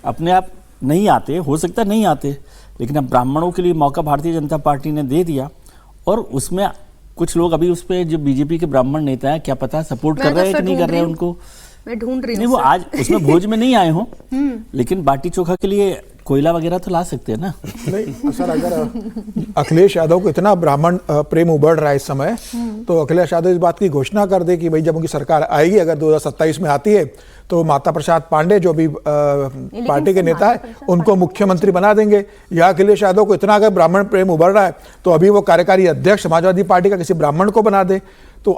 अपने आप नहीं आते, हो सकता है नहीं आते, लेकिन अब ब्राह्मणों के लिए मौका भारतीय जनता पार्टी ने दे दिया। और उसमें कुछ लोग अभी उस पर जो बीजेपी के ब्राह्मण नेता हैं, क्या पता सपोर्ट कर रहे हैं कि नहीं कर रहे हैं उनको, मैं ढूंढ रही हूँ। नहीं वो आज उसमें भोज में नहीं आए हों, लेकिन बाटी चोखा के लिए कोयला वगैरह तो ला सकते हैं ना। नहीं सर, अगर अखिलेश यादव को इतना ब्राह्मण प्रेम उबड़ रहा है इस समय, तो अखिलेश यादव इस बात की घोषणा कर दे कि भाई जब उनकी सरकार आएगी, अगर 2027 में आती है, तो माता प्रसाद पांडे जो भी पार्टी के नेता है उनको मुख्यमंत्री बना देंगे। या अखिलेश यादव को इतना अगर ब्राह्मण प्रेम उभर रहा है, तो अभी वो कार्यकारी अध्यक्ष समाजवादी पार्टी का किसी ब्राह्मण को बना दे। तो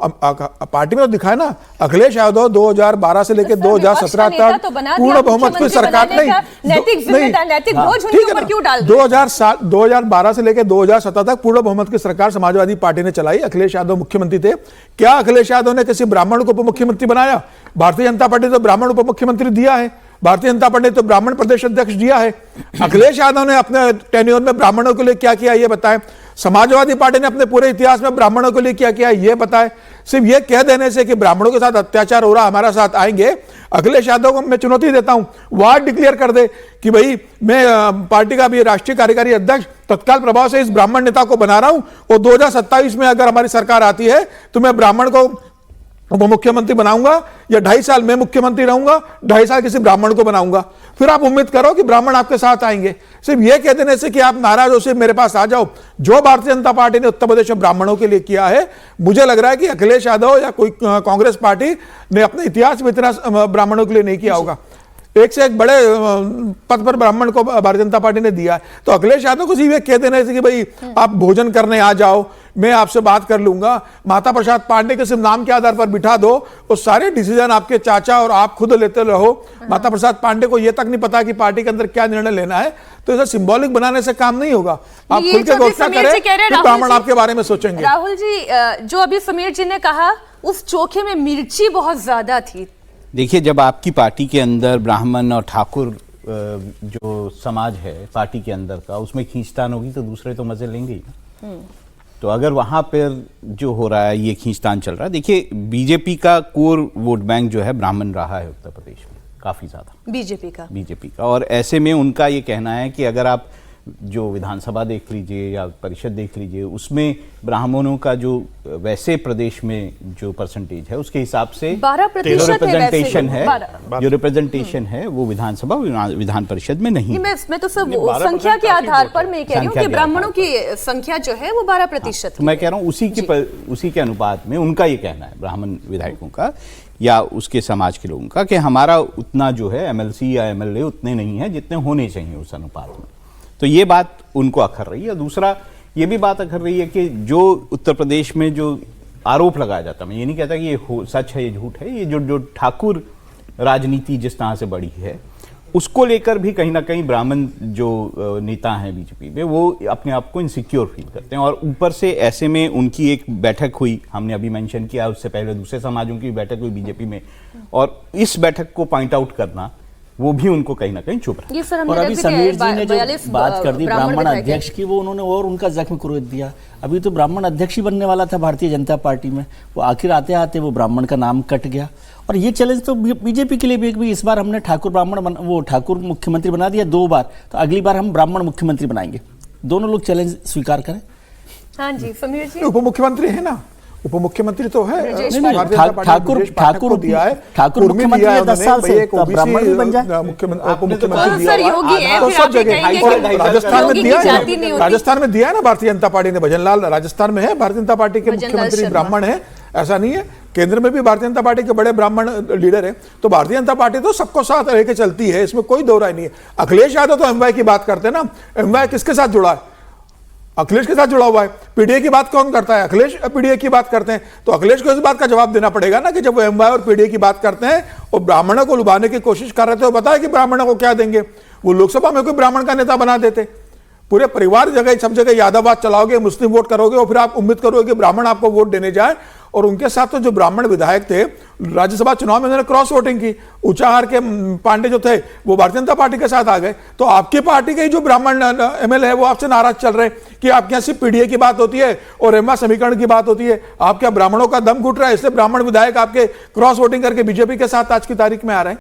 पार्टी में तो दिखाए ना, अखिलेश यादव 2012 से लेकर 2017 तक पूर्ण बहुमत की सरकार नहीं, नैतिक बोझ उनके ऊपर क्यों डाल दिया? 2012 से लेकर 2017 तक पूर्ण बहुमत की सरकार समाजवादी पार्टी ने चलाई। अखिलेश यादव मुख्यमंत्री थे। क्या अखिलेश यादव ने किसी ब्राह्मण को उप मुख्यमंत्री बनाया? भारतीय जनता पार्टी तो ब्राह्मण उप मुख्यमंत्री दिया है, भारतीय जनता पार्टी ने तो ब्राह्मण प्रदेश अध्यक्ष दिया है। अखिलेश यादव ने अपने टेन्योर में ब्राह्मणों के लिए क्या किया ये बताएं। समाजवादी पार्टी ने अपने पूरे इतिहास में ब्राह्मणों के लिए क्या किया ये बताएं। सिर्फ ये कह देने से कि ब्राह्मणों के साथ अत्याचार हो रहा, हमारा साथ आएंगे, अखिलेश यादव को मैं चुनौती देता हूं, वार्ड डिक्लेयर कर दे कि भाई मैं पार्टी का भी राष्ट्रीय कार्यकारी अध्यक्ष तत्काल प्रभाव से इस ब्राह्मण नेता को बना रहा हूं, और 2027 में अगर हमारी सरकार आती है तो मैं ब्राह्मण को उप मुख्यमंत्री बनाऊंगा, या 2.5 साल में मुख्यमंत्री रहूंगा, 2.5 साल किसी ब्राह्मण को बनाऊंगा। फिर आप उम्मीद करो कि ब्राह्मण आपके साथ आएंगे। सिर्फ ये कह देने से कि आप नाराज हो, सिर्फ मेरे पास आ जाओ। जो भारतीय जनता पार्टी ने उत्तर प्रदेश में ब्राह्मणों के लिए किया है, मुझे लग रहा है कि अखिलेश यादव या कोई कांग्रेस पार्टी ने अपने इतिहास में इतना ब्राह्मणों के लिए नहीं किया होगा। एक से एक बड़े पद पर ब्राह्मण को भारतीय जनता पार्टी ने दिया है। तो अखिलेश यादव को सिर्फ कह देने से कि भाई आप भोजन करने आ जाओ, मैं आपसे बात कर लूंगा, माता प्रसाद पांडे के सिर्फ नाम के आधार पर बिठा दो, वो सारे डिसीजन आपके चाचा और आप खुद लेते रहो। माता प्रसाद पांडे को यह तक नहीं पता कि पार्टी के अंदर क्या निर्णय लेना है। तो इसे सिंबॉलिक बनाने से काम नहीं होगा। आप खुल के घोषणा करें कि ब्राह्मण आपके बारे में सोचेंगे। राहुल जी, जो अभी समीर जी ने कहा, उस चोखे में मिर्ची बहुत ज्यादा थी। देखिए, जब आपकी पार्टी के अंदर ब्राह्मण और ठाकुर जो समाज है पार्टी के अंदर का, उसमें खींचतान होगी तो दूसरे तो मजे लेंगे ही। तो अगर वहां पर जो हो रहा है, ये खींचतान चल रहा है, देखिए बीजेपी का कोर वोट बैंक जो है ब्राह्मण रहा है उत्तर प्रदेश में काफी ज्यादा, बीजेपी का। और ऐसे में उनका ये कहना है कि अगर आप जो विधानसभा देख लीजिए या परिषद देख लीजिए, उसमें ब्राह्मणों का जो वैसे प्रदेश में जो परसेंटेज है उसके हिसाब से 12% रिप्रेजेंटेशन है, जो रिप्रेजेंटेशन है वो विधानसभा विधान परिषद में नहीं। मैं तो सब संख्या के आधार पर मैं कह रही हूँ कि ब्राह्मणों की संख्या जो है वो 12% है। मैं कह रहा हूँ उसी के अनुपात में उनका ये कहना है, ब्राह्मण विधायकों का या उसके समाज के लोगों का, कि हमारा उतना जो है एमएलसी या एमएलए उतने नहीं है जितने होने चाहिए उस अनुपात में। तो ये बात उनको अखर रही है। दूसरा ये भी बात अखर रही है कि जो उत्तर प्रदेश में जो आरोप लगाया जाता है, मैं ये नहीं कहता कि ये सच है, ये झूठ है, ये जो ठाकुर राजनीति जिस तरह से बढ़ी है, उसको लेकर भी कहीं ना कहीं ब्राह्मण जो नेता हैं बीजेपी में, वो अपने आप को इनसिक्योर फील करते हैं। और ऊपर से ऐसे में उनकी एक बैठक हुई, हमने अभी मेंशन किया, उससे पहले दूसरे समाजों की बैठक हुई बीजेपी में, और इस बैठक को पॉइंट आउट करना वो भी उनको कहीं ना कहीं चुभ रहा है। और अभी समीर जी ने जो बात कर दी ब्राह्मण अध्यक्ष की, वो उन्होंने और उनका जख्म कुरेद दिया। अभी तो ब्राह्मण अध्यक्ष ही बनने वाला था भारतीय जनता पार्टी में, वो आखिर आते आते वो ब्राह्मण का नाम कट गया। और ये चैलेंज तो बीजेपी के लिए भी इस बार हमने ठाकुर मुख्यमंत्री बना दिया 2 बार, तो अगली बार हम ब्राह्मण मुख्यमंत्री बनाएंगे। दोनों लोग चैलेंज स्वीकार करें। हाँ जी समीर जी, उप मुख्यमंत्री है ना, उप मुख्यमंत्री तो है, ठाकुर दिया है, ठाकुर मुख्यमंत्री है 10 साल से, ब्राह्मण भी बन जाए मुख्यमंत्री दिया। तो सब जगह राजस्थान में दिया है ना भारतीय जनता पार्टी ने। भजनलाल राजस्थान में है, भारतीय जनता पार्टी के मुख्यमंत्री ब्राह्मण है, ऐसा नहीं है। केंद्र में भी भारतीय जनता पार्टी के बड़े ब्राह्मण लीडर है। तो भारतीय जनता पार्टी तो सबको साथ लेके चलती है, इसमें कोई दो राय नहीं है। अखिलेश यादव तो एमवाई की बात करते हैं ना, एमवाई किसके साथ जुड़ा है? अखिलेश के साथ जुड़ा हुआ है। पीडीए की बात कौन करता है? अखिलेश पीडीए की बात करते हैं। तो अखिलेश को इस बात का जवाब देना पड़ेगा ना कि जब वो एमवाई और पीडीए की बात करते हैं और ब्राह्मणों को लुभाने की कोशिश कर रहे थे, वो बताया कि ब्राह्मणों को क्या देंगे, वो लोकसभा में कोई ब्राह्मण का नेता बना देते। पूरे परिवार जगह सब जगह यादववाद चलाओगे, मुस्लिम वोट करोगे और फिर आप उम्मीद करोगे कि ब्राह्मण आपको वोट देने जाए। और उनके साथ तो जो ब्राह्मण विधायक थे राज्यसभा चुनाव में उन्होंने क्रॉस वोटिंग की। ऊंचाहार के पांडे जो थे वो भारतीय जनता पार्टी के साथ आ गए। तो आपकी पार्टी के जो ब्राह्मण एमएलए है वो आपसे नाराज चल रहे कि आपके यहाँ सिर्फ पीडीए की बात होती है और एमवा समीकरण की बात होती है। आप क्या ब्राह्मणों का दम घुट रहा है, इसलिए ब्राह्मण विधायक आपके क्रॉस वोटिंग करके बीजेपी के साथ आज की तारीख में आ रहे हैं।